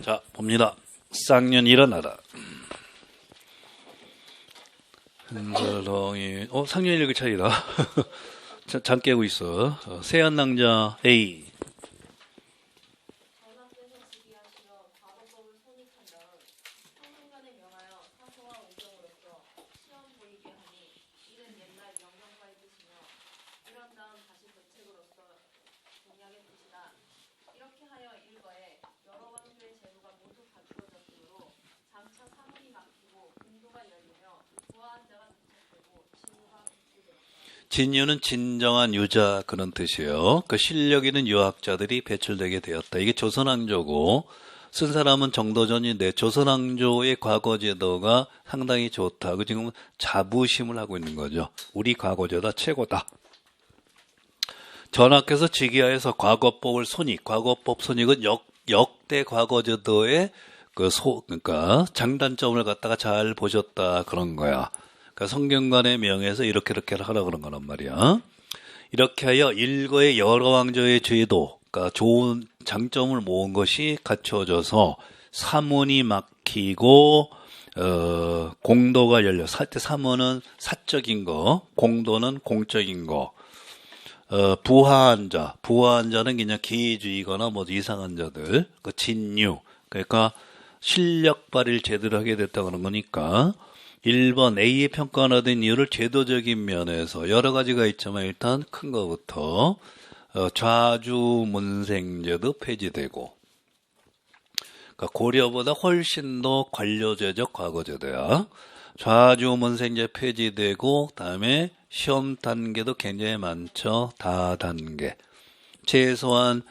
자, 봅니다. 쌍년 일어나라. 흔들렁이, 상년 일기 차이다. 잠 깨고 있어. 세안낭자 A. 진유는 진정한 유자 그런 뜻이에요. 그 실력 있는 유학자들이 배출되게 되었다. 이게 조선왕조고 쓴 사람은 정도전인데 조선왕조의 과거 제도가 상당히 좋다. 그 지금 자부심을 하고 있는 거죠. 우리 과거 제도가 최고다. 전하께서 직위하여서 과거법을 과거법 손익은 역대 과거 제도의 그러니까 장단점을 갖다가 잘 보셨다 그런 거야. 그러니까 성경관의 명에서 이렇게 하라 그런 거란 말이야. 이렇게 하여 일거의 여러 왕조의 제도, 그러니까 좋은 장점을 모은 것이 갖춰져서 사문이 막히고 공도가 열려. 사문은 사적인 거, 공도는 공적인 거. 부하한 자는 그냥 기회주의거나 뭐 이상한 자들, 그 진유. 그러니까 실력 발휘를 제대로 하게 됐다 그런 거니까. 1번 A의 평가가 된 이유를 제도적인 면에서 여러 가지가 있지만 일단 큰 거부터 좌주문생제도 폐지되고, 그러니까 고려보다 훨씬 더 관료제적 과거제도야. 좌주문생제 폐지되고 그다음에 시험 단계도 굉장히 많죠. 다단계. 최소한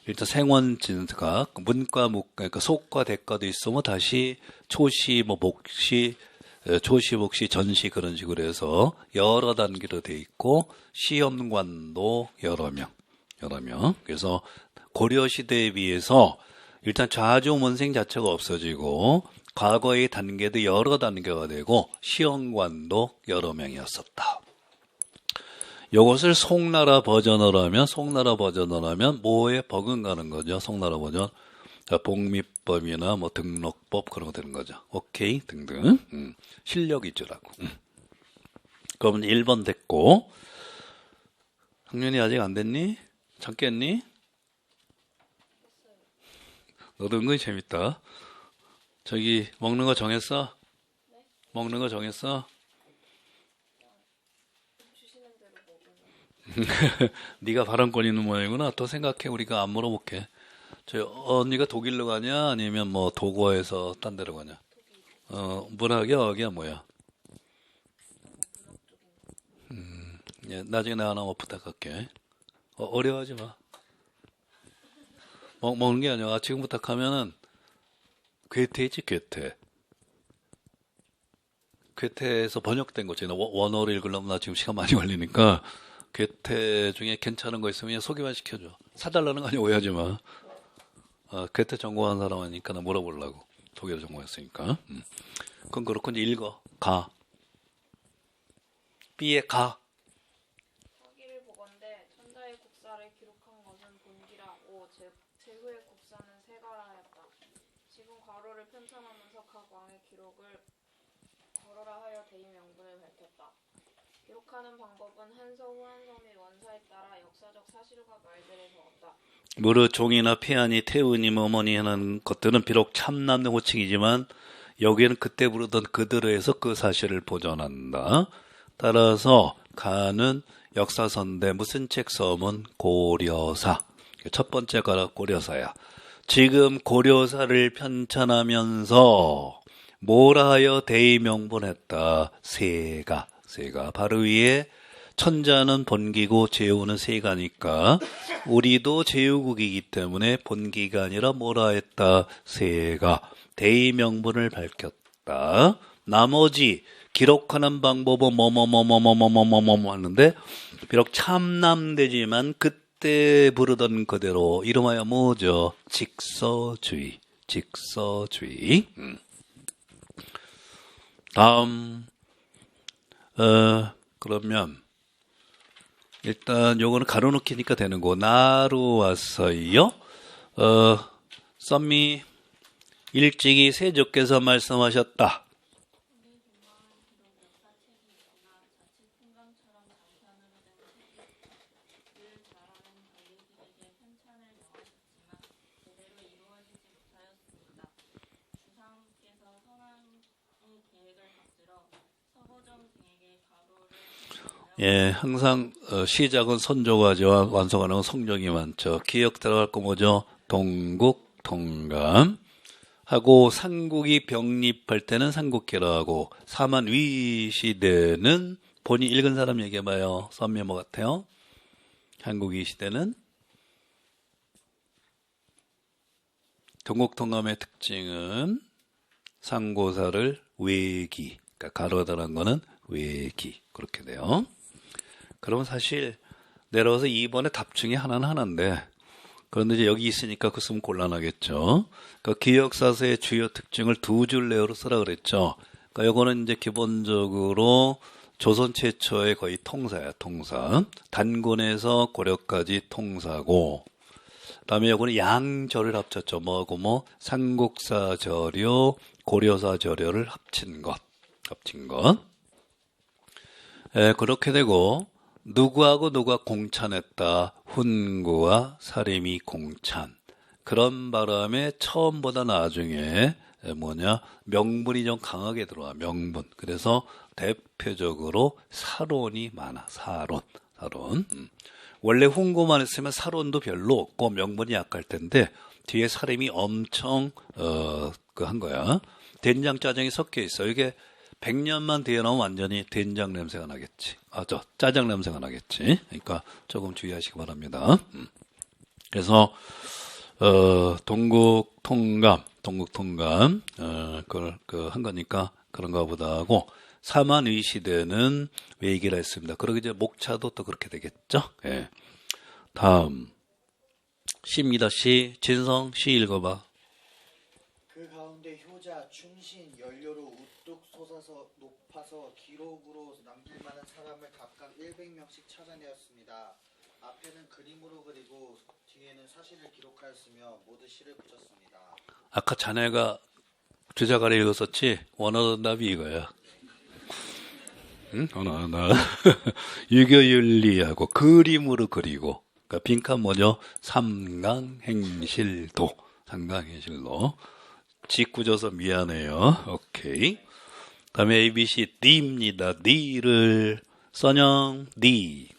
일단 생원 진가 문과 그러니까 속과 대과도 있으면 다시 초시 복시 전시 그런 식으로 해서 여러 단계로 돼 있고 시험관도 여러 명. 그래서 고려 시대에 비해서 일단 좌주문생 자체가 없어지고 과거의 단계도 여러 단계가 되고 시험관도 여러 명이었었다. 요것을 송나라 버전으로 하면 뭐에 버금가는 거죠. 송나라 버전. 복미법이나 뭐 등록법 그런 거 되는 거죠. 오케이 등등. 실력 위주라고. 그러면 1번 됐고. 학년이 아직 안 됐니? 잠 깼니? 너도 은근히 재밌다. 저기 먹는 거 정했어? 네? 먹는 거 정했어? 네가 발언권 있는 모양이구나. 또 생각해. 우리가 안 물어볼게. 언니가 독일로 가냐? 아니면 뭐 도고에서 딴 데로 가냐? 문학이야? 뭐야? 나중에 내가 하나 뭐 부탁할게. 어려워하지 마. 먹는 게 아니라 지금 부탁하면은 괴테이지 괴테. 괴테에서 번역된 거지. 원어로 읽으려면 나 지금 시간 많이 걸리니까 괴테 중에 괜찮은 거 있으면 그냥 소개만 시켜줘. 사달라는 거 아니야. 오해하지 마. 괴테 전공한 사람이니까 나 물어보려고. 독일 전공했으니까. 그건 그렇고 이제 읽어. 가. B에 가. 서기를 보건대 천자의 국사를 기록한 것은 본기라. 제후의 국사는 세가라 하였다. 지금 괄호를 편찬하면서 각 왕의 기록을 괄호라 하여 대의 명분을 밝혔다. 기록하는 방법은 한서후 한서 및 원사에 따라 역사적 사실과 말들에 적었다. 무릇 종이나 폐안이 태우님 어머니 하는 것들은 비록 참남의 호칭이지만 여기에는 그때 부르던 그들에 의해서 그 사실을 보존한다. 따라서 가는 역사서인데 무슨 책 써면 고려사. 첫 번째가 고려사야. 지금 고려사를 편찬하면서 뭐라 하여 대의명분했다. 세가 바로 위에 천자는 본기고 제후는 세가니까 우리도 제후국이기 때문에 본기가 아니라 뭐라 했다. 세가 대의명분을 밝혔다. 나머지 기록하는 방법은 뭐뭐 하는데 비록 참남되지만 그때 부르던 그대로 이름하여 뭐죠? 직서주의. 다음 그러면 일단 요거는 가로놓기니까 되는 거. 나로 왔어요. 썸미 일찍이 세조께서 말씀하셨다. 예, 항상 시작은 선조가지와 완성하는 건 성종이 많죠. 기억 들어갈 거 뭐죠? 동국, 통감 하고 삼국이 병립할 때는 삼국기라 하고 사만위 시대는 본인 읽은 사람 얘기해봐요. 썸미 뭐 같아요? 삼국위 시대는 동국통감의 특징은 상고사를 외기, 그러니까 가로다란 거는 외기 그렇게 돼요. 그러면 사실 내려와서 2번의 답 중에 하나는 하나인데 그런데 이제 여기 있으니까 그 쓰면 곤란하겠죠. 그러니까 기억사서의 주요 특징을 두 줄 내어로 쓰라 그랬죠. 그러니까 이거는 이제 기본적으로 조선 최초의 거의 통사야, 통사. 단군에서 고려까지 통사고, 그다음에 이거는 양절을 합쳤죠. 뭐하고 뭐 삼국사 저료, 고려사 저료를 합친 것. 그렇게 되고 누구하고 누가 공찬했다. 훈구와 사림이 공찬. 그런 바람에 처음보다 나중에 명분이 좀 강하게 들어와. 명분. 그래서 대표적으로 사론이 많아. 사론. 원래 훈구만 했으면 사론도 별로 없고 명분이 약할 텐데 뒤에 사림이 엄청 한 거야. 된장 짜장이 섞여 있어. 이게 100년만 뒤에 나오면 완전히 된장 냄새가 나겠지. 짜장 냄새가 나겠지. 그러니까 조금 주의하시기 바랍니다. 그래서 동국통감 그걸 한 거니까 그런가 보다 하고 사만위 시대는 외기라 했습니다. 그러고 이제 목차도 또 그렇게 되겠죠. 예. 다음 시입니다. 시 진성 시 읽어봐. 그 가운데 효자, 충신, 연료로 우뚝 솟아서 높아서 기록으로 남길 만한 사람을 각각 100명씩 찾아내었습니다. 앞에는 그림으로 그리고 뒤에는 사실을 기록하였으며 모두 시를 붙였습니다. 아까 자네가 주자가를 읽었었지? 원하던 답이 이거야. 응? 유교윤리하고 그림으로 그리고 그러니까 빈칸 뭐죠? 삼강행실도 짓궂어서 미안해요. 오케이. 다음에 ABC D입니다. D를 써녕 D.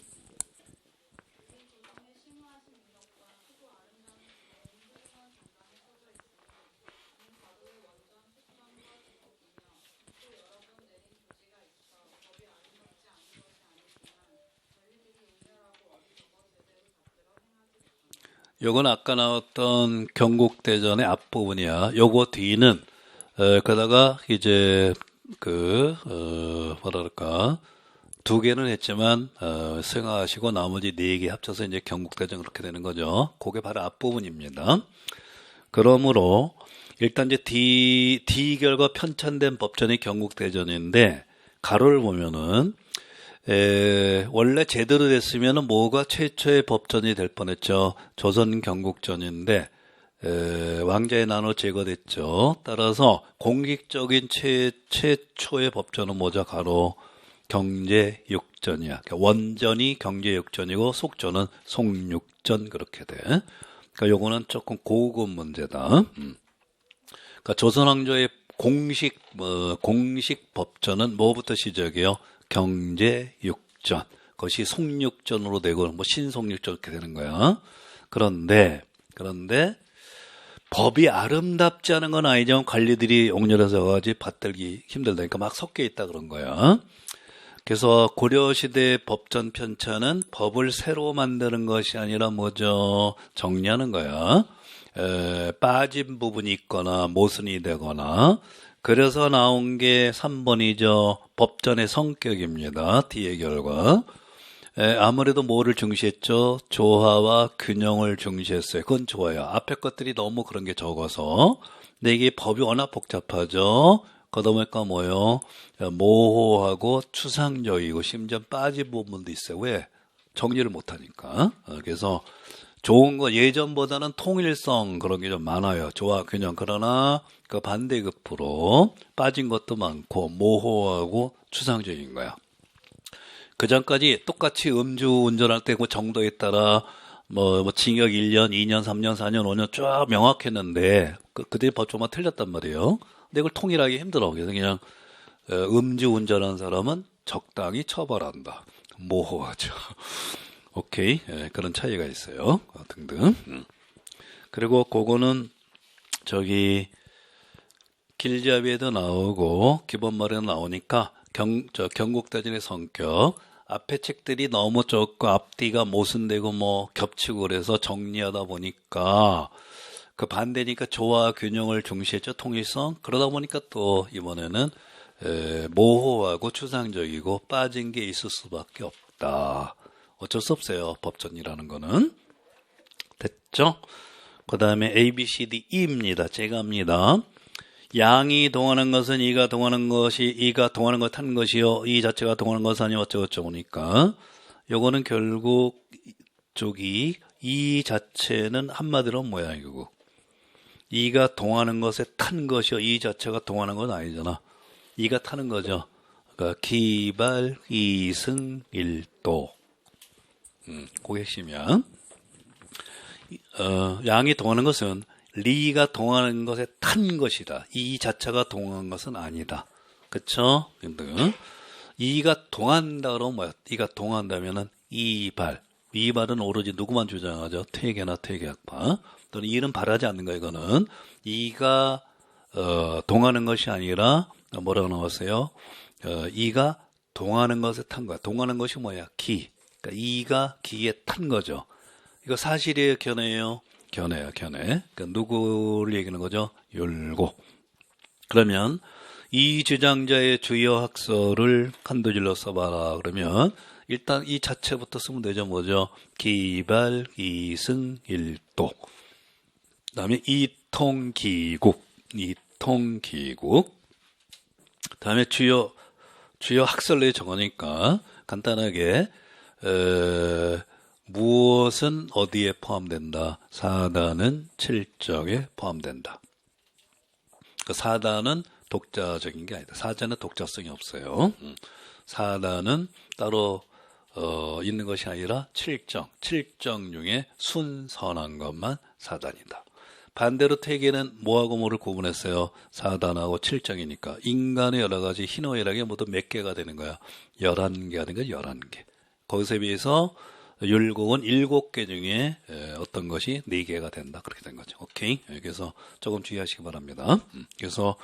요건 아까 나왔던 경국대전의 앞부분이야. 요거 뒤는 그러다가 이제 두 개는 했지만 승하하시고 나머지 4개 합쳐서 이제 경국대전 그렇게 되는 거죠. 그게 바로 앞부분입니다. 그러므로 일단 이제 D 결과 편찬된 법전이 경국대전인데 가로를 보면은 원래 제대로 됐으면 뭐가 최초의 법전이 될 뻔했죠. 조선 경국전인데 왕자의 난후 제거됐죠. 따라서 공식적인 최초의 법전은 뭐죠? 가로 경제육전이야. 그러니까 원전이 경제육전이고 속전은 송육전 그렇게 돼. 그러니까 요거는 조금 고급 문제다. 그러니까 조선 왕조의 공식 법전은 뭐부터 시작이에요? 경제육전. 그것이 송육전으로 되고 뭐 신송육전 이렇게 되는 거야. 그런데 법이 아름답지 않은 건 아니지만 관리들이 옥렬해서 가지고 받들기 힘들다니까 막 섞여 있다 그런 거야. 그래서 고려시대 법전 편찬은 법을 새로 만드는 것이 아니라 뭐죠? 정리하는 거야. 빠진 부분이 있거나 모순이 되거나 그래서 나온 게 3번이죠. 법전의 성격입니다. D의 결과. 아무래도 뭐를 중시했죠? 조화와 균형을 중시했어요. 그건 좋아요. 앞에 것들이 너무 그런 게 적어서. 근데 이게 법이 워낙 복잡하죠? 그러다 보니까 뭐요? 모호하고 추상적이고 심지어 빠진 부분도 있어요. 왜? 정리를 못하니까. 그래서 좋은 거 예전보다는 통일성 그런 게 좀 많아요. 조화 균형. 그러나 그 반대급부로 빠진 것도 많고 모호하고 추상적인 거야. 그 전까지 똑같이 음주 운전할 때 그 정도에 따라 뭐 징역 1년, 2년, 3년, 4년, 5년 쫙 명확했는데 그때 법조만 틀렸단 말이에요. 근데 이걸 통일하기 힘들어. 그래서 그냥 음주 운전한 사람은 적당히 처벌한다. 모호하죠. 오케이. 예, 그런 차이가 있어요. 등등. 그리고 그거는 저기 길잡이에도 나오고 기본말에도 나오니까 경국대전의 성격 앞에 책들이 너무 적고 앞뒤가 모순되고 뭐 겹치고 그래서 정리하다 보니까 그 반대니까 조화 균형을 중시했죠. 통일성. 그러다 보니까 또 이번에는 모호하고 추상적이고 빠진 게 있을 수밖에 없다. 어쩔 수 없어요. 법전이라는 거는. 됐죠? 그 다음에 A, B, C, D, E입니다. 제가 합니다. 양이 동하는 것은 이가 동하는 것이, 이가 동하는 것 한 것이요. 이 자체가 동하는 것은 아니요. 어쩌고저쩌고 보니까. 요거는 결국, 이 자체는 한마디로 뭐야, 이거. 이가 동하는 것에 탄 것이요. 이 자체가 동하는 건 아니잖아. 이가 타는 거죠. 그러니까 기발, 이승, 일도. 그게 핵심이야. 양이 동하는 것은 리가 동하는 것에 탄 것이다. 이 자체가 동한 것은 아니다. 그쵸? 이가 동한다 그러면 뭐야? 이가 동한다면은 이발. 이발은 오로지 누구만 주장하죠? 퇴계나 퇴계학파. 또는 이는 바라지 않는 거야, 이거는. 이가, 동하는 것이 아니라, 뭐라고 나왔어요? 이가 동하는 것에 탄 거야. 동하는 것이 뭐야? 기. 그러니까 이가 기에 탄 거죠. 이거 사실이에요, 견해예요? 견해야, 견해. 그러니까 누구를 얘기하는 거죠? 율곡. 그러면 이 주장자의 주요 학설을 한두 줄로 써봐라. 그러면 일단 이 자체부터 쓰면 되죠. 뭐죠? 기발, 이승, 일도. 그 다음에 이통기국. 이통기국. 그 다음에 주요 학설로 정하니까 간단하게 무엇은 어디에 포함된다? 사단은 칠정에 포함된다. 그 사단은 독자적인 게 아니다. 사자는 독자성이 없어요. 사단은 따로 있는 것이 아니라 칠정 중에 순선한 것만 사단이다. 반대로 퇴계는 뭐하고 뭐를 구분했어요? 사단하고 칠정이니까 인간의 여러 가지 희노애락이 모두 몇 개가 되는 거야? 11개가 되는 거야. 11개. 거기서 비해서 율곡은 7개 중에 어떤 것이 4개가 된다. 그렇게 된 거죠. 오케이. 그래서 조금 주의하시기 바랍니다. 그래서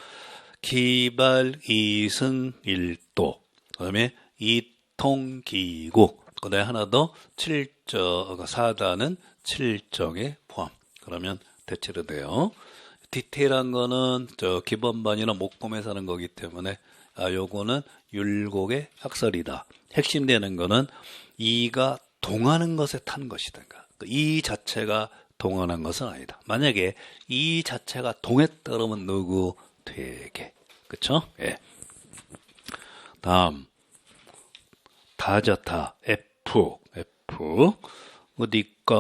기발, 이승, 일도. 그 다음에 이통기국. 그 다음에 하나 더 사단은 칠정에 포함. 그러면 대체로 돼요. 디테일한 거는 기본반이나 목범에서 하는 거기 때문에 요거는 율곡의 학설이다. 핵심되는 거는 이가 동하는 것에 탄 것이다. 이 자체가 동하는 것은 아니다. 만약에 이 자체가 동했다 그러면 누구? 퇴계. 그쵸? 예. 다음 다자타 F. 어디까?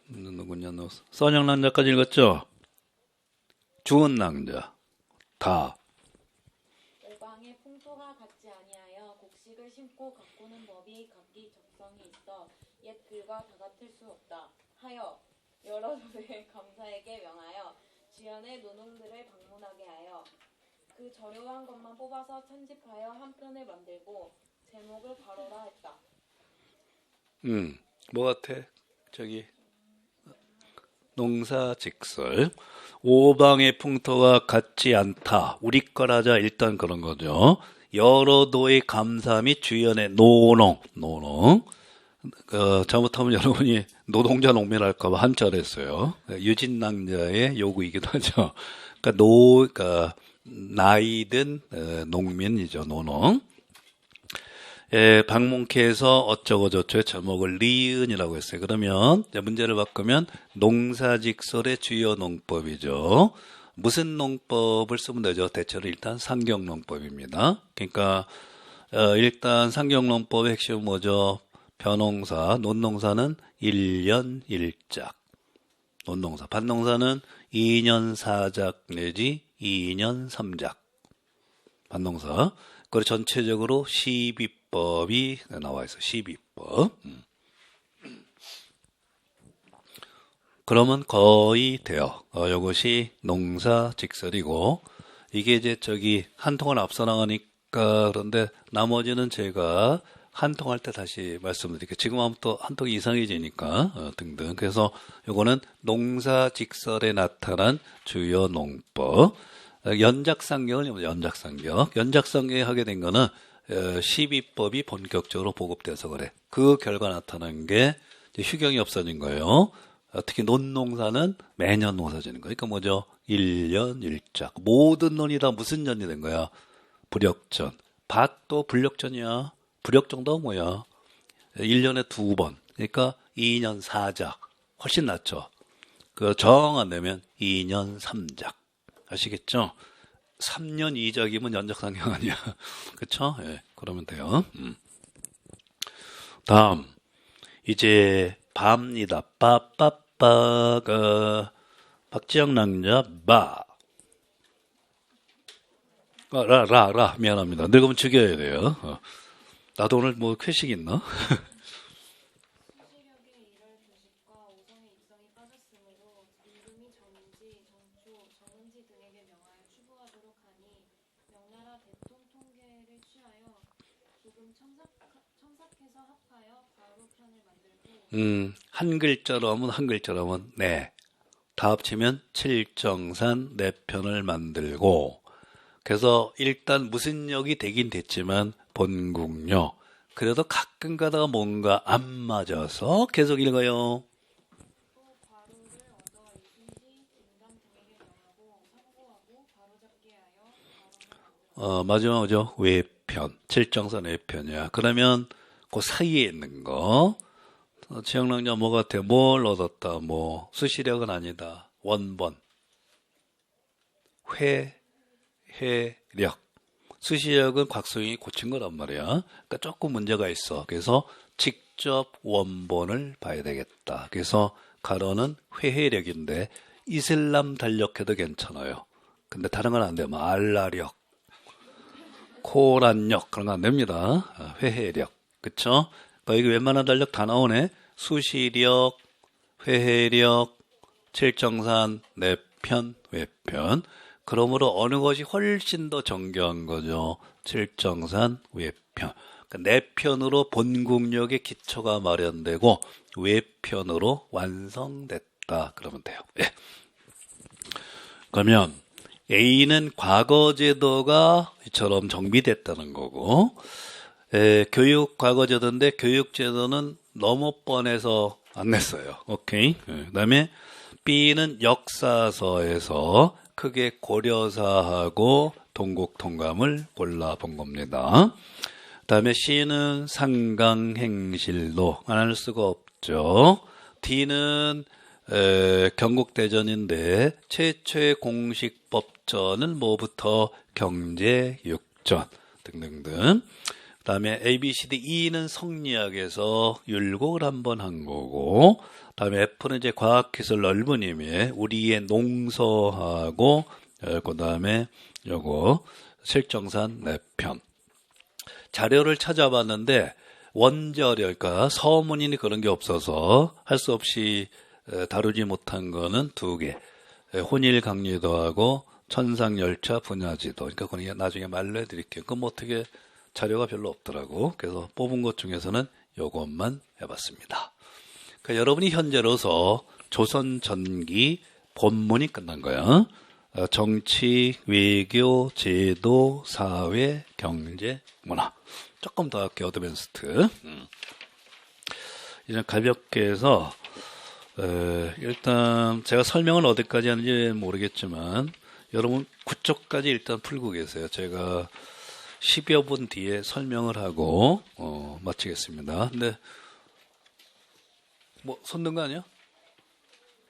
누구냐? 너 선영낭자까지 읽었죠? 주은낭자 다. 오방의 풍토가 같지 아니하여 곡식을 심고 가꾸는 법이 각기 적성이 있어 옛 글과 다 같을 수 없다 하여 여러 도의 감사에게 명하여 주연의 노농들을 방문하게 하여 그 저렴한 것만 뽑아서 편집하여 한 편을 만들고 제목을 바로라 했다. 뭐 같아? 저기 농사직설. 오방의 풍토가 같지 않다. 우리 거라자 일단 그런 거죠. 여러 도의 감사 및 주연의 노농. 잘못하면 여러분이 노동자 농민할까 봐 한자를 했어요. 유진낭자의 요구이기도 하죠. 그러니까 나이든 농민이죠. 노농. 방문케에서 어쩌고저쩌고의 제목을 리은이라고 했어요. 그러면 문제를 바꾸면 농사직설의 주요 농법이죠. 무슨 농법을 쓰면 되죠? 대체로 일단 상경농법입니다. 그러니까 일단 상경농법의 핵심은 뭐죠? 벼농사, 논농사는 1년 1작. 논농사, 밭농사는 2년 4작 내지 2년 3작. 밭농사. 그리고 전체적으로 시비법이 나와 있어. 시비법. 그러면 거의 돼요. 이것이 농사직설이고, 이게 이제 한 통을 앞서 나가니까, 그런데 나머지는 제가 한 통 할 때 다시 말씀드릴게요. 지금 하면 또 한 통이 이상해지니까, 등등. 그래서 요거는 농사직설에 나타난 주요 농법. 연작상경을 연작상경. 연작상경에 하게 된 거는, 시비법이 본격적으로 보급돼서 그래. 그 결과 나타난 게 휴경이 없어진 거예요. 특히 논농사는 매년 농사 지는 거예요. 그러니까 뭐죠? 1년 1작. 모든 논이 다 무슨 년이 된 거야? 불역전. 밭도 불역전이야. 불역정도 뭐야? 1년에 2번. 그러니까 2년 4작. 훨씬 낫죠. 정 안 되면 2년 3작. 아시겠죠? 3년 2작이면 연작상경 아니야. 그쵸? 예, 그러면 돼요. 다음. 이제 바입니다. 빠빠빠가 박지영 낭자 바. 라 미안합니다. 늙으면 죽여야 돼요. 나도 오늘 뭐 회식 있나? 수시력의 일월 교식과 오성의 입성이 빠졌으므로 임금이 정지, 정초, 정은지 등에게 명하여 추구하도록 하니 명나라 대통 통계를 취하여 조금 첨삭해서 합하여 바로 편을 만들고 한 글자로 하면 네. 다 합치면 칠정산 네 편을 만들고, 그래서 일단 무슨 역이 되긴 됐지만 본국역. 그래도 가끔 가다가 뭔가 안 맞아서 계속 읽어요. 또 바로를 얻어 이순지, 임당 등에게 명하고 상고하고 바로잡게 하여 바로를 마지막이죠. 외편. 칠정산 외편이야. 그러면 그 사이에 있는 거. 지역랑자 뭐 같아? 뭘 얻었다? 뭐 수시력은 아니다. 원본. 회해력. 수시력은 곽소영이 고친 거란 말이야. 그러니까 조금 문제가 있어. 그래서 직접 원본을 봐야 되겠다. 그래서 가로는 회해력인데 이슬람 달력해도 괜찮아요. 근데 다른 건 안 돼요. 뭐 알라력, 코란력 그런 거 안 됩니다. 회해력. 그쵸? 그러니까 이게 웬만한 달력 다 나오네. 수시력, 회해력, 칠정산, 내편, 외편. 그러므로 어느 것이 훨씬 더 정교한 거죠. 칠정산, 외편. 그러니까 내편으로 본국역의 기초가 마련되고 외편으로 완성됐다. 그러면 돼요. 예. 그러면 A는 과거제도가 이처럼 정비됐다는 거고, 교육 과거제도인데 교육제도는 너무 뻔해서 안 냈어요. 오케이. 그 다음에 B는 역사서에서 크게 고려사하고 동국통감을 골라본 겁니다. 그 다음에 C는 상강행실로 안 할 수가 없죠. D는 경국대전인데 최초의 공식 법전은 뭐부터 경제육전 등등등. 그 다음에 ABCD E는 성리학에서 율곡을 한번 한 거고, 그 다음에 F는 이제 과학기술 넓은 의미의 우리의 농서하고, 그 다음에 요거 칠정산 내편. 자료를 찾아봤는데 원자료, 그러니까 서문이니 그런 게 없어서 할 수 없이 다루지 못한 거는 2개. 혼일강리도하고 천상열차 분야지도. 그러니까 그건 나중에 말로 해드릴게요. 그럼 어떻게 자료가 별로 없더라고. 그래서 뽑은 것 중에서는 요것만 해봤습니다. 그러니까 여러분이 현재로서 조선 전기 본문이 끝난 거야. 정치, 외교, 제도, 사회, 경제, 문화. 조금 더 할게요. 어드밴스트. 이제 가볍게 해서 일단 제가 설명을 어디까지 하는지 모르겠지만 여러분 9쪽까지 일단 풀고 계세요. 제가 10여 분 뒤에 설명을 하고 마치겠습니다. 근데 뭐 손 든 거 아니야?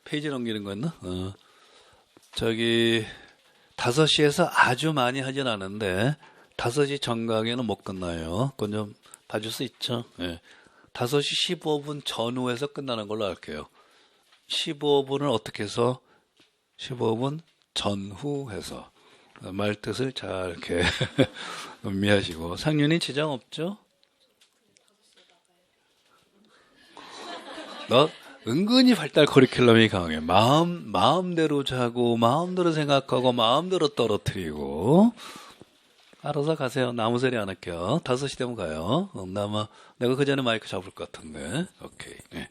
페이지 넘기는 거였나? 5시에서 아주 많이 하진 않은데 5시 정각에는 못 끝나요. 그건 좀 봐줄 수 있죠? 예. 5시 15분 전후에서 끝나는 걸로 할게요. 15분을 어떻게 해서 15분 전후해서 말 뜻을 잘 이렇게 음미하시고 상윤이 지장 없죠? 너 은근히 발달 커리큘럼이 강해. 마음대로 자고 마음대로 생각하고 마음대로 떨어뜨리고 알아서 가세요. 아무 소리 안 할게요. 5시 되면 가요. 아마 내가 그 전에 마이크 잡을 것 같은데. 오케이. 네.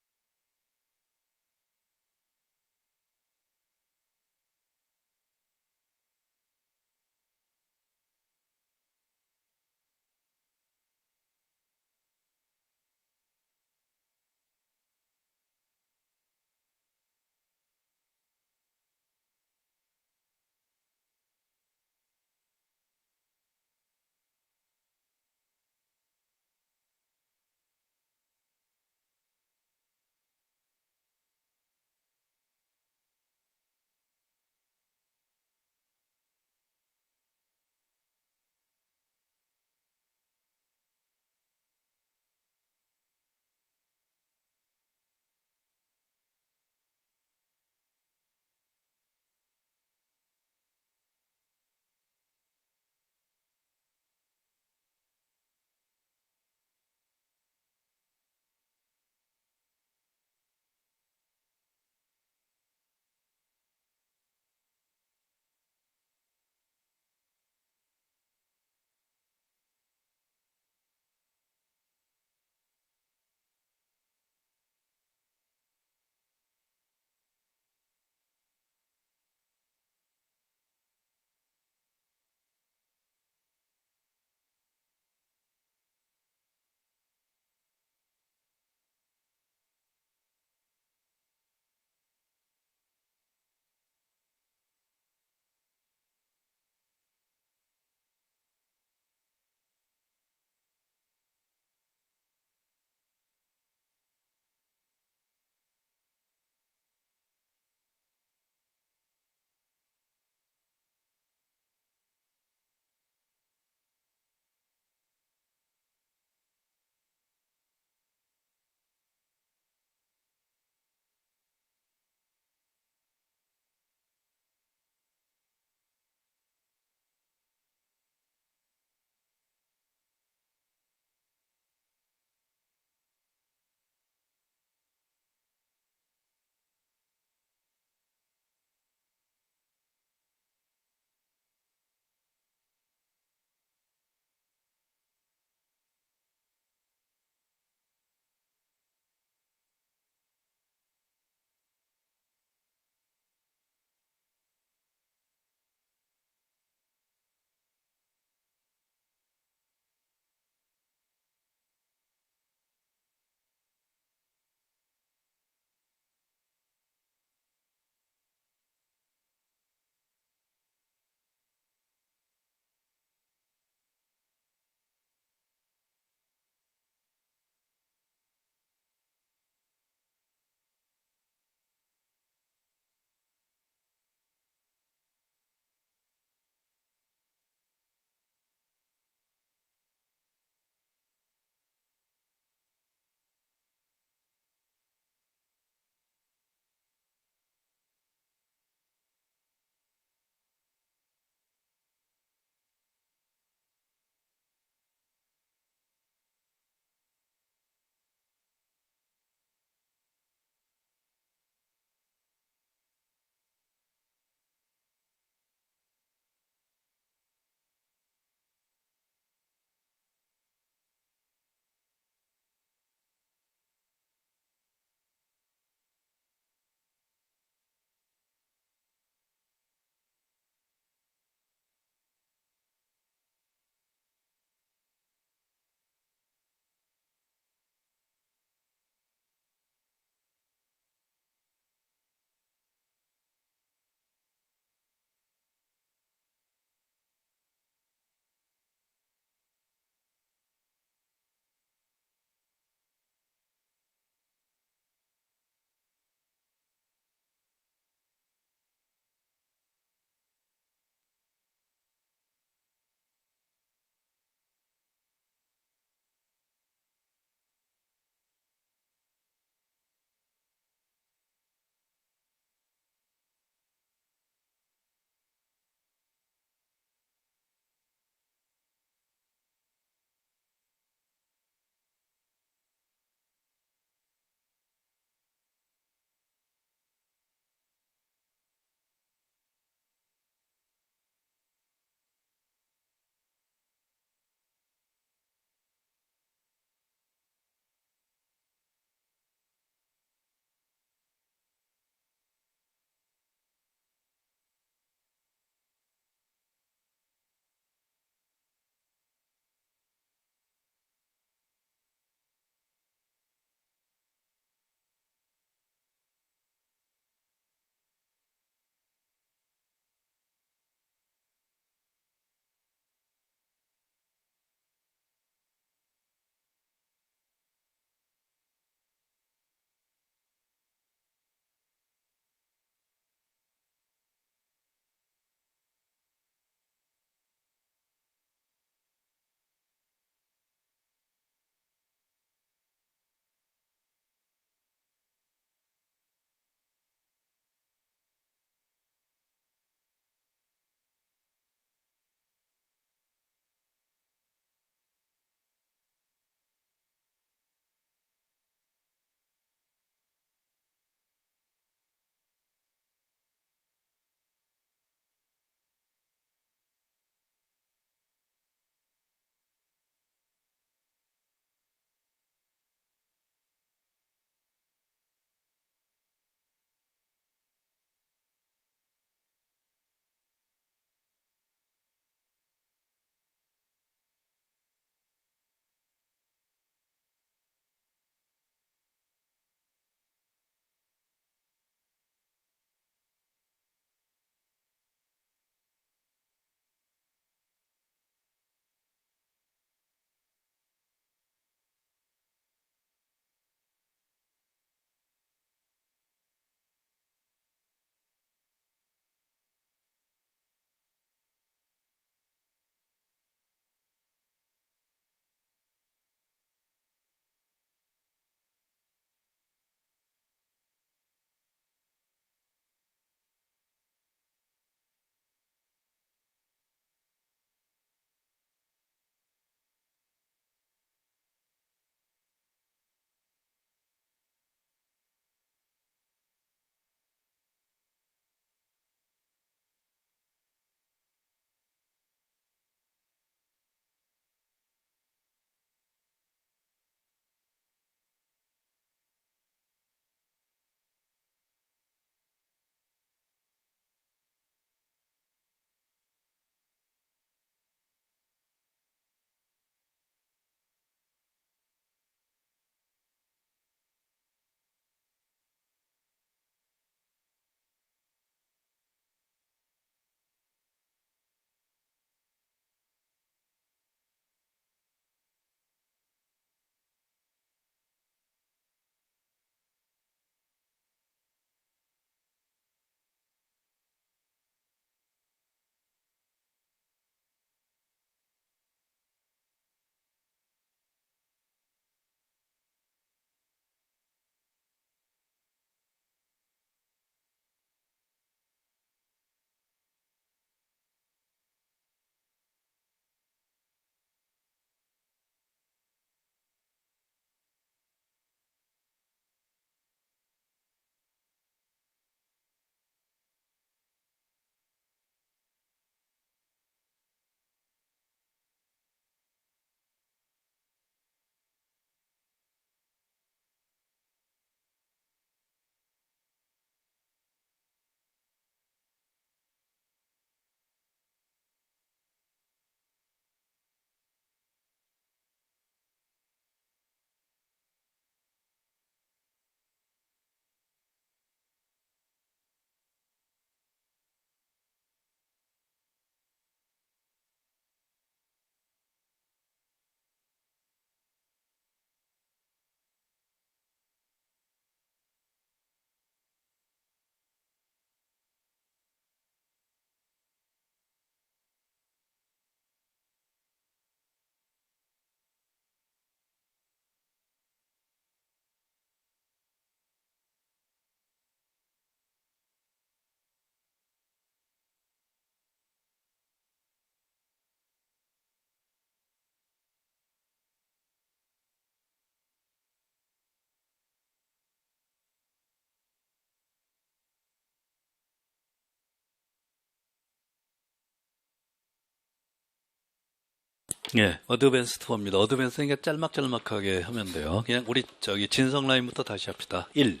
예, 어드밴스드 폼입니다. 어드밴스는 짤막짤막하게 하면 돼요. 그냥 우리 진성 라인부터 다시 합시다. 1.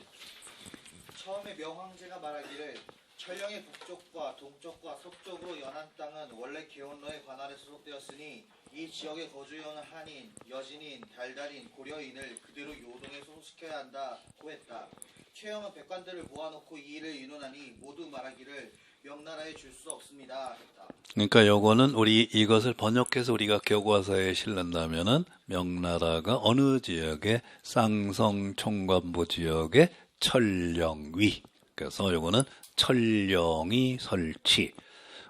처음에 명황제가 말하기를 천령의 북쪽과 동쪽과 서쪽으로 연한 땅은 원래 개원로의 관할에 소속되었으니 이 지역에 거주해오는 한인, 여진인, 달달인, 고려인을 그대로 요동에 소속시켜야 한다고 했다. 최영은 백관들을 모아놓고 이 일을 의논하니 모두 말하기를 명나라에 줄 수 없습니다 했다. 그러니까 요거는 우리 이것을 번역해서 우리가 교과서에 실른다면은 명나라가 어느 지역에 쌍성 총관부 지역에 천령위. 그래서 요거는 천령이 설치.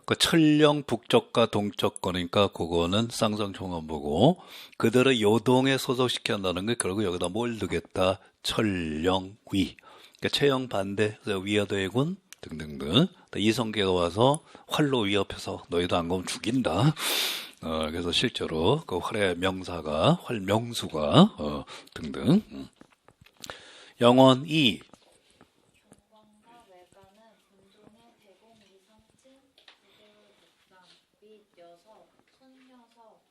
그 천령 북쪽과 동쪽 거니까 그거는 쌍성 총관부고 그들을 요동에 소속시킨다는 게 결국 여기다 뭘 넣겠다? 천령위. 그러니까 최영 반대 위화도해군 등등등. 이성계가 와서 활로 위협해서 너희도 안 가면 죽인다. 그래서 실제로 그 활의 명사가 활명수가 등등. 영원 2. 경관과 외가는 분종의 대공 이상친 부대의 복상 및 여서, 손여서,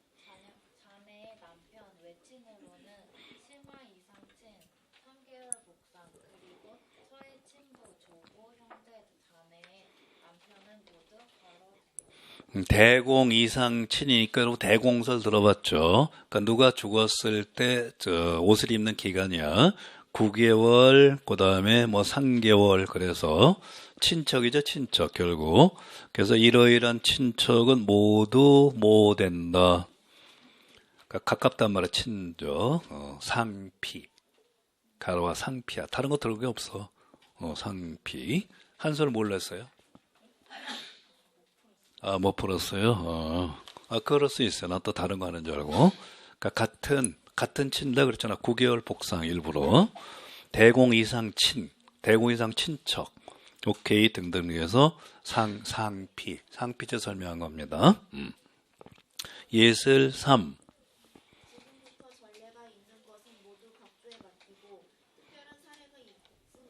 자매의 남편, 외친으로는 심화 이상친, 3개월 복상 그리고 서해 친부, 조부, 형제, 자매의 남편은 모두 바로 대공 이상 친이니까 여러분 대공설 들어봤죠? 그러니까 누가 죽었을 때 옷을 입는 기간이야. 9개월, 그 다음에 3개월, 그래서 친척이죠, 친척, 결국. 그래서 이러이러한 친척은 모두 뭐 된다. 그러니까 가깝단 말이야, 친죠. 상피. 가로와 상피야. 다른 거 들은 게 없어. 상피. 한솔 몰랐어요? 못 풀었어요? 그럴 수 있어요. 나 또 다른 거 하는 줄 알고. 그러니까 같은 친다 그랬잖아. 9개월 복상 일부러. 대공 이상 친척. 오케이 등등 해서 상피제 설명한 겁니다. 예슬 3. 지금부터 전례가 있는 것은 모두 각주에 맡기고 특별한 사례가 있은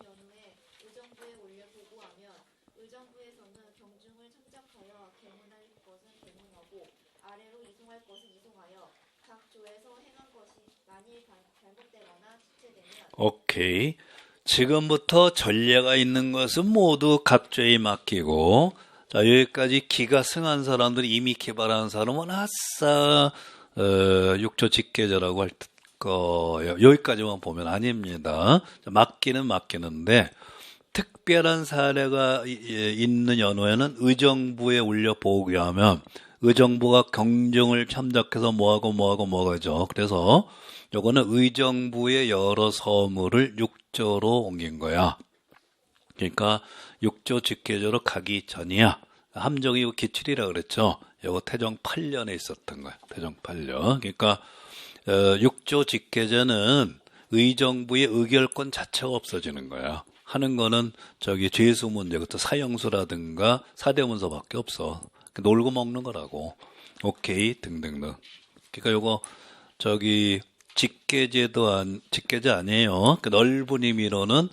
연후에 의정부에 올려 보고하면 의정부에서는 경중을 참작하여 계문할 것은 계문하고 아래로 이송할 것은 이송하여 각 조에서 행한 것이 만일 잘못되거나 지체되면 오케이. 지금부터 전례가 있는 것은 모두 각주에 맡기고, 자, 여기까지 기가 승한 사람들이 이미 개발한 사람은 아싸, 육조 직계제라고 할 거예요. 여기까지만 보면 아닙니다. 맡기는 맡기는데, 특별한 사례가 있는 연후에는 의정부에 올려 보고하면, 의정부가 경중을 참작해서 뭐하고죠. 그래서, 요거는 의정부의 여러 서무를 육조로 옮긴 거야. 그러니까 육조 직계제로 가기 전이야. 함정이 기출이라 그랬죠. 요거 태종 8년에 있었던 거야. 태종 8년. 그러니까 육조 직계제는 의정부의 의결권 자체가 없어지는 거야. 하는 거는 죄수 문제, 그것도 사형수라든가 사대문서밖에 없어. 놀고 먹는 거라고. 오케이 등등등. 그러니까 요거 직계제 아니에요. 그 넓은 의미로는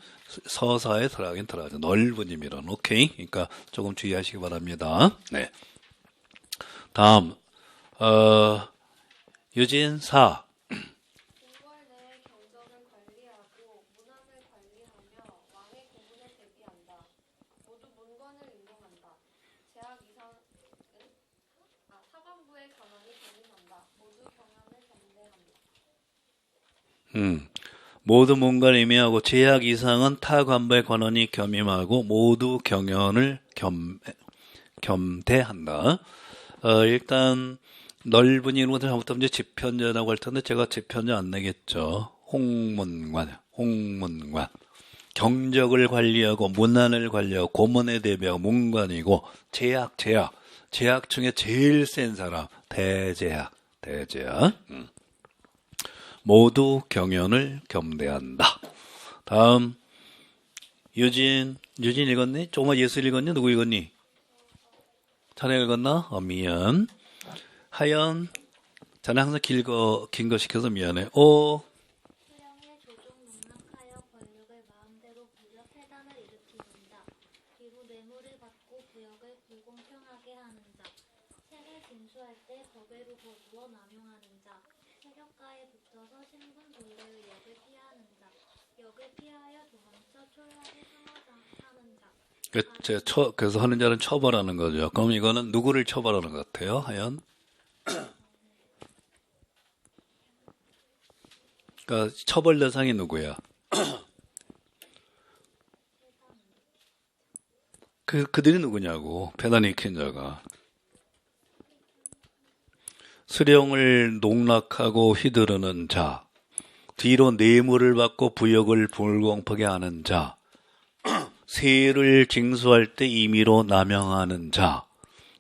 서사에 들어가죠. 넓은 의미로는. 오케이. 그러니까 조금 주의하시기 바랍니다. 네. 다음, 유진 4. 궁궐 내의 경전을 관리하고 문안을 관리하며 왕의 고문에 대비한다. 모두 문건을 인용한다. 제약 이상은 사관부의 관원이 견인한다. 모두 경연을 겸대한다. 모두 문관을 임의하고 제약 이상은 타 관부의 관원이 겸임하고 모두 경연을 겸대한다. 일단 넓은 이름을 잘못하면 이제 집현전이라고 할 텐데 제가 집현전 안 내겠죠. 홍문관. 경적을 관리하고 문안을 관리하고 고문에 대비하고 문관이고 제약 중에 제일 센 사람 대제약. 모두 경연을 겸대한다. 다음 유진 읽었니? 조금만 예술 읽었니? 누구 읽었니? 자네 읽었나? 미안. 하연 자네 항상 긴 거 시켜서 미안해. 수령의 조종 농락하여 권력을 마음대로 부려 폐단을 일으키는다. 그리고 뇌물을 받고 구역을 불공평하게 하는 자. 생을 징수할 때 법외로 부어 남용하는 자, 세력가에 붙어서 신분 본래의 역을 피하는 자, 역을 피하여 도망쳐 초라하게 사는 자. 그래서 하는 자는 처벌하는 거죠. 그럼 이거는 누구를 처벌하는 것 같아요? 하연? 그러니까 처벌 대상이 누구야? 그들이 누구냐고. 배단 익힌 자가. 수령을 농락하고 휘두르는 자, 뒤로 뇌물을 받고 부역을 불공평하게 하는 자, 세를 징수할 때 임의로 남용하는 자,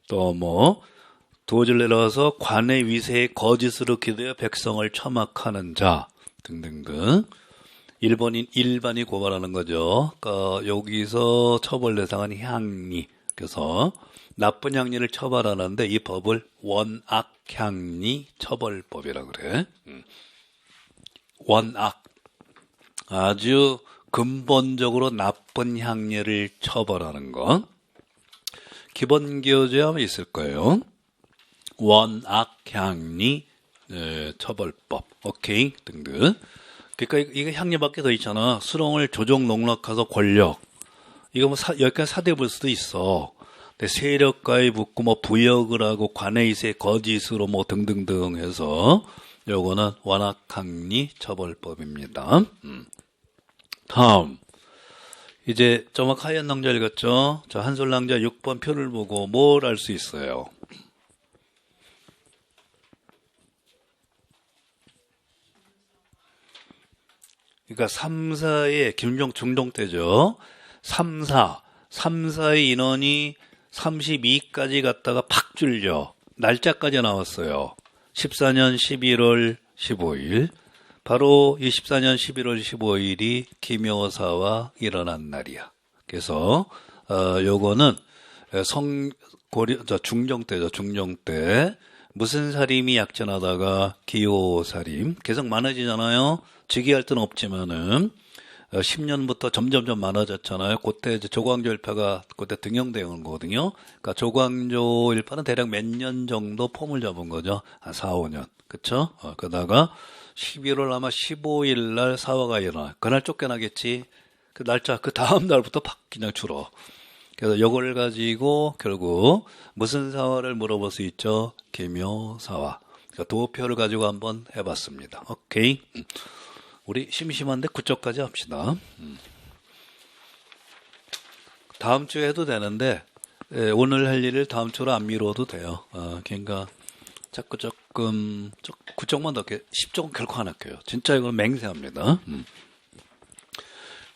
또 도저를 내려와서 관의 위세에 거짓으로 기대어 백성을 처막하는 자 등등등. 일반이 고발하는 거죠. 그러니까 여기서 처벌 대상은 향리. 그래서 나쁜 향리를 처벌하는데 이 법을 원악향리 처벌법이라고 그래. 원악. 아주 근본적으로 나쁜 향리를 처벌하는 것. 기본 교재에 아마 있을 거예요. 원악향리 처벌법. 오케이 등등. 그러니까 이게 향리밖에 더 있잖아. 수령을 조종 농락해서 권력. 이거 여기까지 사대 볼 수도 있어. 근데 세력가에 붙고 부역을 하고 관해이세 거짓으로 등등등 해서 요거는 원악향리 처벌법입니다. 다음. 이제 조막 하얀 낭자 읽었죠? 자, 한솔낭자 6번 표를 보고 뭘 알 수 있어요? 그러니까 3, 4의 중종 때죠. 3, 4의 인원이 32까지 갔다가 팍 줄죠. 날짜까지 나왔어요. 14년 11월 15일. 바로 이 14년 11월 15일이 김효사와 일어난 날이야. 그래서 요거는 중종 때죠. 중종 때 무슨 살림이 약전하다가 기호살림 계속 많아지잖아요. 즉위할 때는 없지만은 10년부터 점점점 많아졌잖아요. 그때 이제 조광조 일파가 그때 등용되는 거거든요. 그러니까 조광조 일파는 대략 몇 년 정도 폼을 잡은 거죠. 한 4, 5년. 그쵸? 그러다가 11월 아마 15일 날 사화가 일어나. 그날 쫓겨나겠지. 그 날짜, 그 다음 날부터 팍 그냥 줄어. 그래서 이걸 가지고 결국 무슨 사화를 물어볼 수 있죠? 김효사화. 그러니까 도표를 가지고 한번 해봤습니다. 오케이. 우리 심심한데 9쪽까지 합시다. 다음 주에 해도 되는데 오늘 할 일을 다음 주로 안 미뤄도 돼요. 그러니까 자꾸 조금 9쪽만 더 할게요. 10쪽은 결코 안 할게요. 진짜 이건 맹세합니다.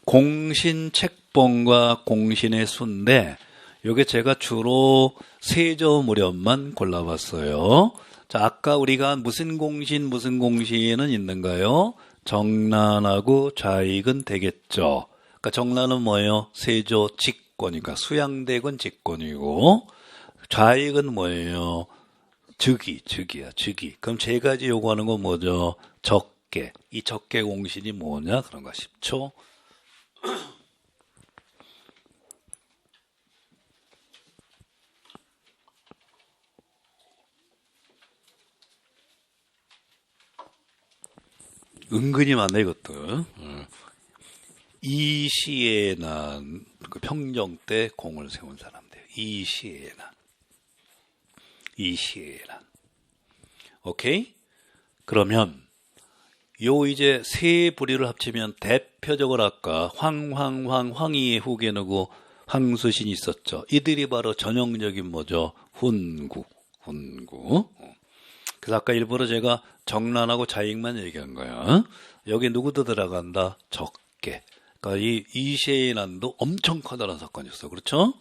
공신 책봉과 공신의 수인데 요게 제가 주로 세조 무렵만 골라봤어요. 자, 아까 우리가 무슨 공신은 있는가요? 정란하고 좌익은 되겠죠. 그러니까 정란은 뭐예요? 세조 직권이니까 수양대군 직권이고 좌익은 뭐예요? 즉위야. 그럼 세 가지 요구하는 건 뭐죠? 적계. 이 적계 공신이 뭐냐? 그런 거 10초. 은근히 많네, 이것도. 이시에 난, 그 평정 때 공을 세운 사람들. 이시에 난. 오케이? 그러면, 이제 세 부리를 합치면 대표적으로 아까 황희의 후계 누구? 황수신이 있었죠. 이들이 바로 전형적인 뭐죠? 훈구. 그래서 아까 일부러 제가 정란하고 자익만 얘기한 거야. 여기 누구도 들어간다? 적계. 그러니까 이 이시의 난도 엄청 커다란 사건이었어. 그렇죠?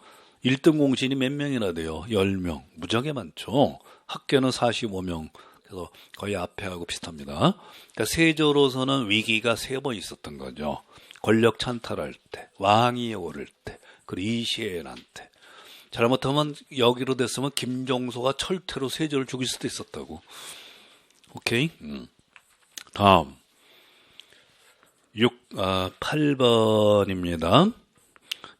1등 공신이 몇 명이나 돼요? 10명. 무지하게 많죠. 학교는 45명. 그래서 거의 앞에하고 비슷합니다. 그러니까 세조로서는 위기가 3번 있었던 거죠. 권력 찬탈할 때, 왕위에 오를 때, 그리고 이시의 난 때. 잘못하면 여기로 됐으면 김종소가 철퇴로 세조를 죽일 수도 있었다고. 오케이? 다음. 8번입니다.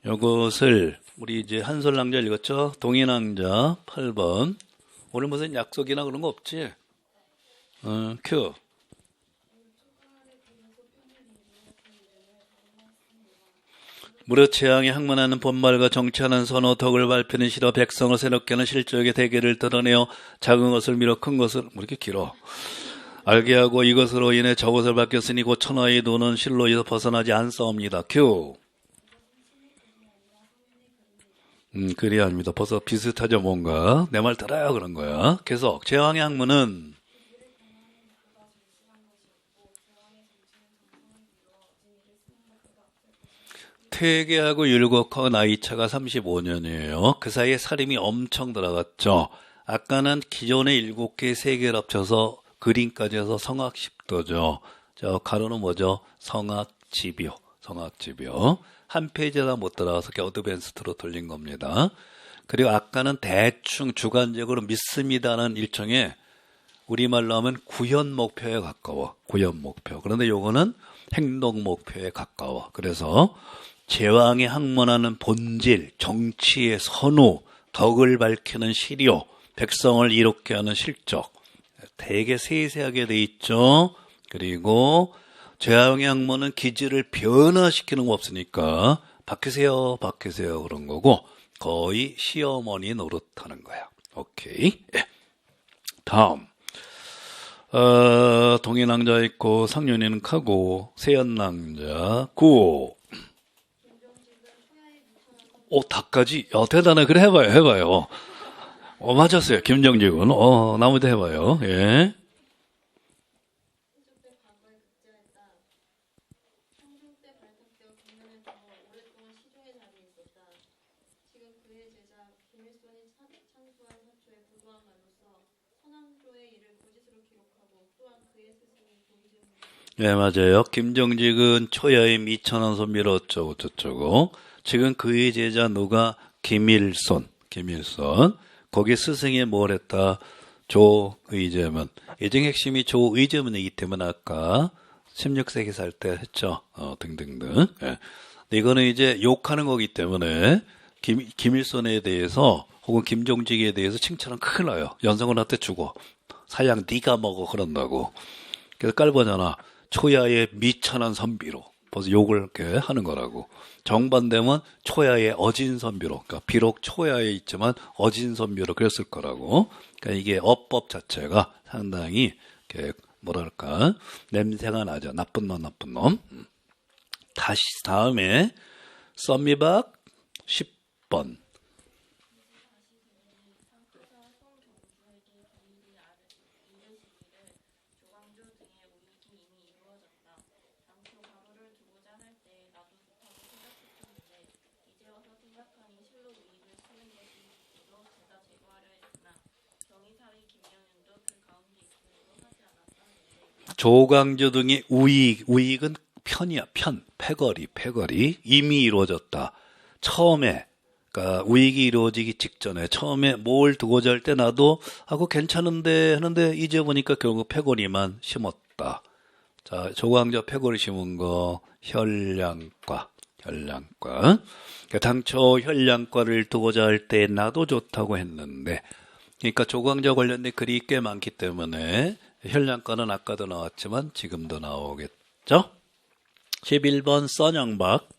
이것을 우리 이제 한솔낭자 읽었죠? 동인왕자 8번. 오늘 무슨 약속이나 그런 거 없지? 큐. 무릇 재앙이 학문하는 본말과 정치하는 선호 덕을 발표는 실어 백성을 새롭게 하는 실적의 대계를 드러내어 작은 것을 밀어 큰 것을 뭐 이렇게 길어 알게 하고 이것으로 인해 저것을 바뀌었으니 곧 천하의 도는 실로에서 벗어나지 않사옵니다. 큐. 그리 아닙니다. 벌써 비슷하죠, 뭔가. 내 말 들어요, 그런 거야. 계속. 제왕의 학문은 퇴계하고 율곡하고 나이차가 35년이에요. 그 사이에 살림이 엄청 들어갔죠. 아까는 기존의 7개의 세계를 합쳐서 그림까지 해서 성악십도죠. 저 가로는 뭐죠? 성악집이요. 성악집이요. 한 페이지나 못 들어가서 이렇게 어드밴스드로 돌린 겁니다. 그리고 아까는 대충 주관적으로 믿습니다는 일종의 우리말로 하면 구현 목표에 가까워. 구현 목표. 그런데 요거는 행동 목표에 가까워. 그래서 제왕의 학문하는 본질, 정치의 선우, 덕을 밝히는 시료, 백성을 이롭게 하는 실적. 되게 세세하게 돼 있죠. 그리고 제왕의 학문은 기질을 변화시키는 거 없으니까 바뀌세요 그런 거고 거의 시어머니 노릇하는 거야. 오케이. 다음. 동인왕자 있고 상륜이는 카고 세연낭자 구. 닭까지? 대단해. 그래 해봐요. 맞았어요. 김정직은. 나머지 해봐요. 예. 네, 맞아요. 김정직은 초야에 미천한 손미로 어쩌고 저쩌고. 지금 그의 제자 누가? 김일손. 거기 스승이 뭘 했다? 조의제문. 예정 핵심이 조의제문이기 때문에 아까 16세기 살 때 했죠. 등등등. 예. 이거는 이제 욕하는 거기 때문에 김일손에 대해서 혹은 김정직에 대해서 칭찬은 큰일 나요. 연성군한테 주고 사양 네가 먹어 그런다고. 그래서 깔보잖아. 초야의 미천한 선비로. 벌써 욕을 이렇게 하는 거라고. 정반대면 초야의 어진 선비로. 그러니까 비록 초야에 있지만 어진 선비로 그랬을 거라고. 그러니까 이게 어법 자체가 상당히 이렇게 뭐랄까 냄새가 나죠. 나쁜 놈. 다음에 썸미박 10번. 조광조 등의 우익은 편이야. 패거리 이미 이루어졌다. 처음에 그러니까 우익이 이루어지기 직전에 처음에 뭘 두고자 할 때 나도 하고 괜찮은데 하는데 이제 보니까 결국 패거리만 심었다. 자, 조광조 패거리 심은 거 혈량과. 그러니까 당초 혈량과를 두고자 할 때 나도 좋다고 했는데 그러니까 조광조 관련된 글이 꽤 많기 때문에 혈량과는 아까도 나왔지만 지금도 나오겠죠? 11번 써냥박.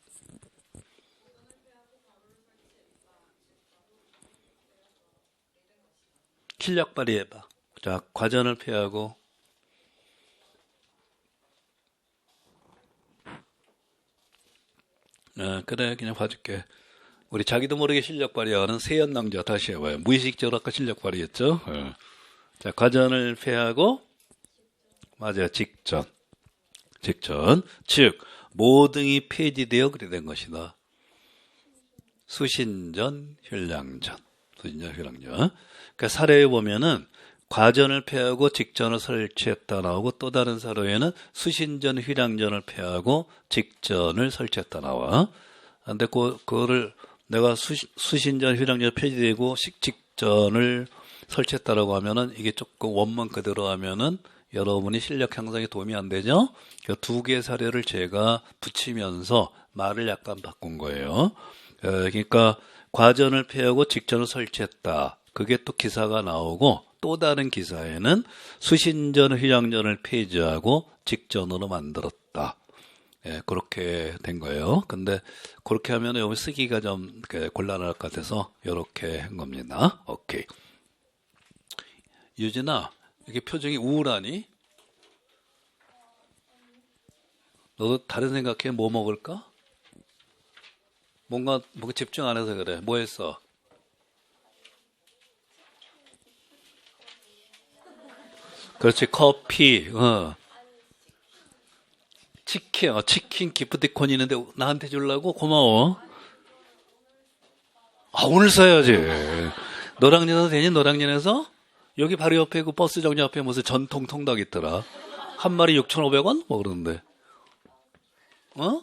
실력 발휘해봐. 자, 과전을 피하고 그래 그냥 봐줄게. 우리 자기도 모르게 실력 발휘하는 세연낭자 다시 해봐요. 무의식적으로 아까 실력 발휘했죠? 자, 과전을 피하고 맞아요. 직전. 즉 모등이 폐지되어 그래 된 것이다. 수신전, 혈량전. 그러니까 사례에 보면은 과전을 폐하고 직전을 설치했다 나오고 또 다른 사례에는 수신전, 휘량전을 폐하고 직전을 설치했다 나와. 근데 그거를 내가 수신전, 휘량전 폐지되고 직전을 설치했다라고 하면은 이게 조금 원문 그대로 하면은 여러분이 실력 향상에 도움이 안 되죠? 그 두 개의 사례를 제가 붙이면서 말을 약간 바꾼 거예요. 그러니까 과전을 폐하고 직전을 설치했다. 그게 또 기사가 나오고 또 다른 기사에는 수신전, 휘양전을 폐지하고 직전으로 만들었다. 예, 그렇게 된 거예요. 근데 그렇게 하면 여기 쓰기가 좀 곤란할 것 같아서 이렇게 한 겁니다. 오케이. 유진아, 이게 표정이 우울하니? 너도 다른 생각해? 뭐 먹을까? 뭔가 집중 안 해서 그래. 뭐 했어? 그렇지, 커피, 치킨 기프티콘 있는데 나한테 주려고? 고마워. 아, 오늘 써야지. 노량진에서 되니? 노량진에서? 여기 바로 옆에 그 버스 정류 앞에 무슨 전통 통닭 있더라. 한 마리 6,500원? 뭐 그러는데. 어?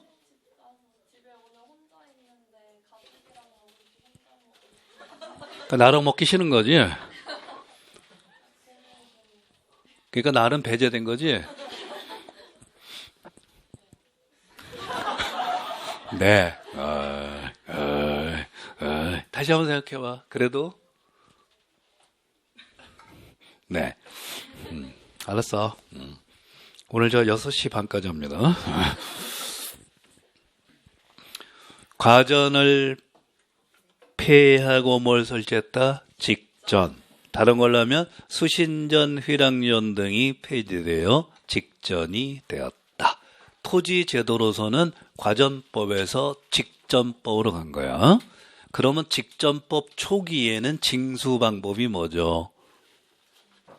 나랑 먹기 싫은 거지? 그러니까 나름 배제된 거지? 네. 다시 한번 생각해봐. 그래도? 네. 알았어. 오늘 저 6시 반까지 합니다. 과전을 폐하고 뭘 설치했다? 직전. 다른 걸로 하면 수신전, 휘랑전 등이 폐지되어 직전이 되었다. 토지 제도로서는 과전법에서 직전법으로 간 거야. 그러면 직전법 초기에는 징수 방법이 뭐죠?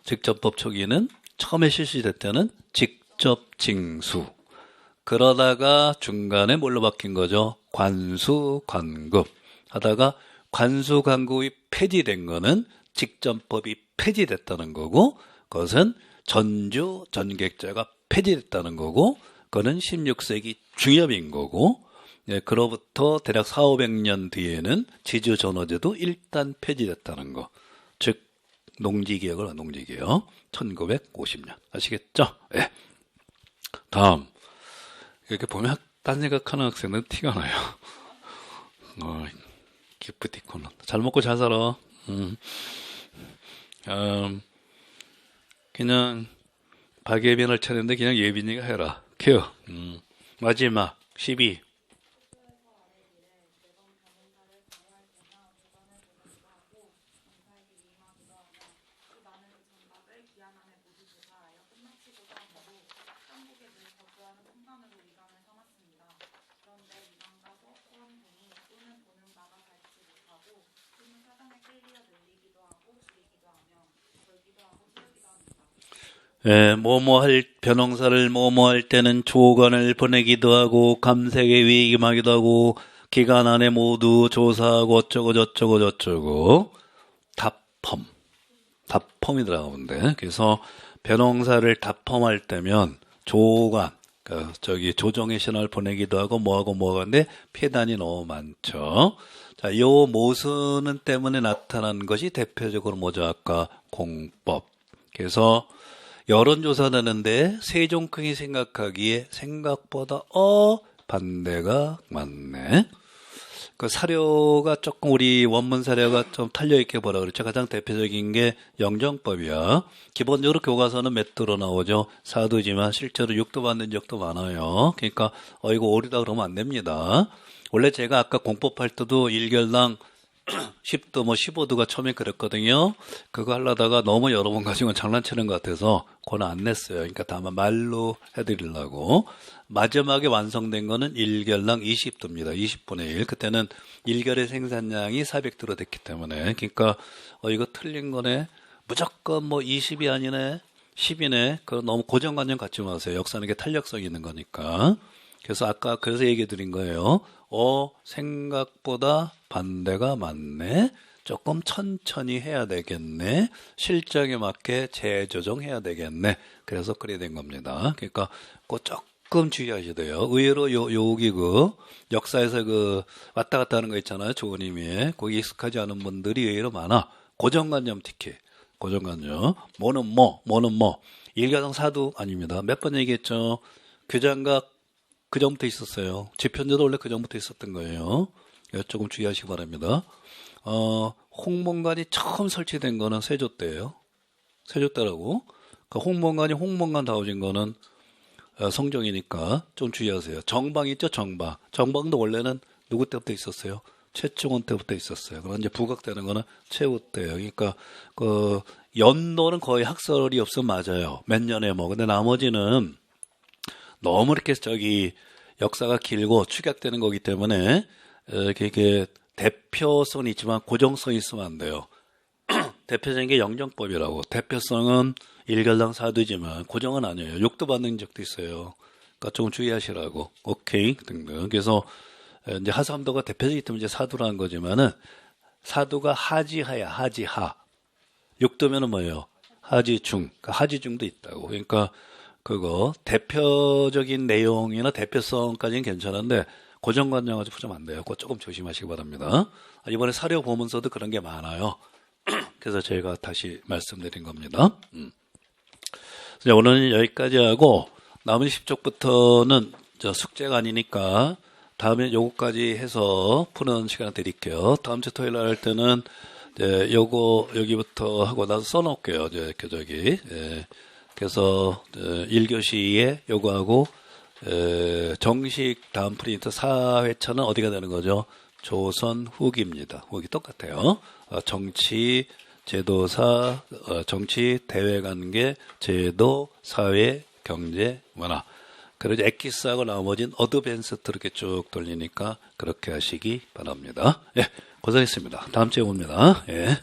직전법 초기에는 처음에 실시될 때는 직접 징수. 그러다가 중간에 뭘로 바뀐 거죠? 관수, 관급. 하다가 관수, 관급이 폐지된 거는 직전법이 폐지됐다는 거고, 그것은 전주, 전객제가 폐지됐다는 거고, 그거는 16세기 중엽인 거고, 예, 그로부터 대략 400~500년 뒤에는 지주전호제도 일단 폐지됐다는 거. 즉, 농지개혁을 농지개혁. 1950년. 아시겠죠? 예. 다음. 이렇게 보면 딴 생각하는 학생은 티가 나요. 기프티콘. 잘 먹고 잘 살아. 그냥 박예빈을 차렸는데 그냥 예빈이가 해라. 큐. 마지막 12. 예, 변홍사를 할 때는 조간을 보내기도 하고, 감색에 위임하기도 하고, 기간 안에 모두 조사하고, 어쩌고. 답펌이 들어가는데. 그래서 변홍사를 답펌할 때면, 조간, 조정의 신호를 보내기도 하고, 뭐하고 하는데, 폐단이 너무 많죠. 자, 요 모순은 때문에 나타난 것이 대표적으로 뭐죠? 아까 공법. 그래서, 여론조사하는데 세종특위 생각하기에 생각보다 반대가 많네. 그 사료가 조금 우리 원문 사료가 좀 탈려있게 보라 그랬죠. 가장 대표적인 게 영정법이야. 기본적으로 교과서는 몇 도로 나오죠. 4도지만 실제로 6도 받는 적도 많아요. 그러니까 이거 오류다 그러면 안 됩니다. 원래 제가 아까 공법할 때도 1결당 10도 15도가 처음에 그랬거든요. 그거 하려다가 너무 여러 번 가지고 장난치는 것 같아서 그건 안 냈어요. 그러니까 다만 말로 해드리려고. 마지막에 완성된 거는 1결당 20도입니다. 20분의 1. 그때는 1결의 생산량이 400도로 됐기 때문에. 그러니까 이거 틀린 거네. 무조건 20이 아니네. 10이네. 그거 너무 고정관념 갖지 마세요. 역사는 게 탄력성이 있는 거니까. 그래서 아까 그래서 얘기해 드린 거예요. 생각보다 반대가 많네. 조금 천천히 해야 되겠네. 실정에 맞게 재조정해야 되겠네. 그래서 그래 된 겁니다. 그러니까 꼭 조금 주의하셔야 돼요. 의외로 여기 역사에서 왔다 갔다 하는 거 있잖아요. 조원님이. 거기 익숙하지 않은 분들이 의외로 많아. 고정관념 특히. 고정관념. 뭐는 뭐. 1가당 4도 아닙니다. 몇 번 얘기했죠. 규장각 그 전부터 있었어요. 지편제도 원래 그 전부터 있었던 거예요. 조금 주의하시기 바랍니다. 홍문관이 처음 설치된 거는 세조 때예요. 세조 때라고. 그러니까 홍문관이 홍문관 다워진 거는 성종이니까 좀 주의하세요. 정방 있죠, 정방. 정방도 원래는 누구 때부터 있었어요? 최충원 때부터 있었어요. 그럼 이제 부각되는 거는 최후 때예요. 그러니까 그 연도는 거의 학설이 없으면 맞아요. 몇 년에 뭐. 근데 나머지는 너무 이렇게 역사가 길고 축약되는 거기 때문에 이게 대표성이 있지만 고정성이 있으면 안 돼요. 대표적인 게 영정법이라고. 대표성은 일결당 사두지만 고정은 아니에요. 욕도 받는 적도 있어요. 그러니까 조금 주의하시라고. 오케이 등등. 그래서 이제 하삼도가 대표적이기 때문에 이제 사두라는 거지만은 사두가 하지하야 하지하. 욕도면은 뭐예요? 하지중. 그러니까 하지중도 있다고. 그러니까 그거 대표적인 내용이나 대표성까지는 괜찮은데 고정관념 가지고 푸자면 안 돼요. 그거 조금 조심하시기 바랍니다. 이번에 사료 보면서도 그런 게 많아요. 그래서 저희가 다시 말씀드린 겁니다. 자, 오늘은 여기까지 하고 남은 10쪽부터는 숙제가 아니니까 다음에 요거까지 해서 푸는 시간을 드릴게요. 다음 주 토요일 날 할 때는 요거 여기부터 하고 나서 써놓을게요. 저기. 그래서 1교시에 요거하고 정식 다음 프린트 4회차는 어디가 되는 거죠? 조선 후기입니다. 후기 똑같아요. 정치, 제도사, 정치, 대외관계, 제도, 사회, 경제, 문화. 그래서 엑기스하고 나머지는 어드밴스트 이렇게 쭉 돌리니까 그렇게 하시기 바랍니다. 예, 고생했습니다. 다음 주에 봅니다. 예.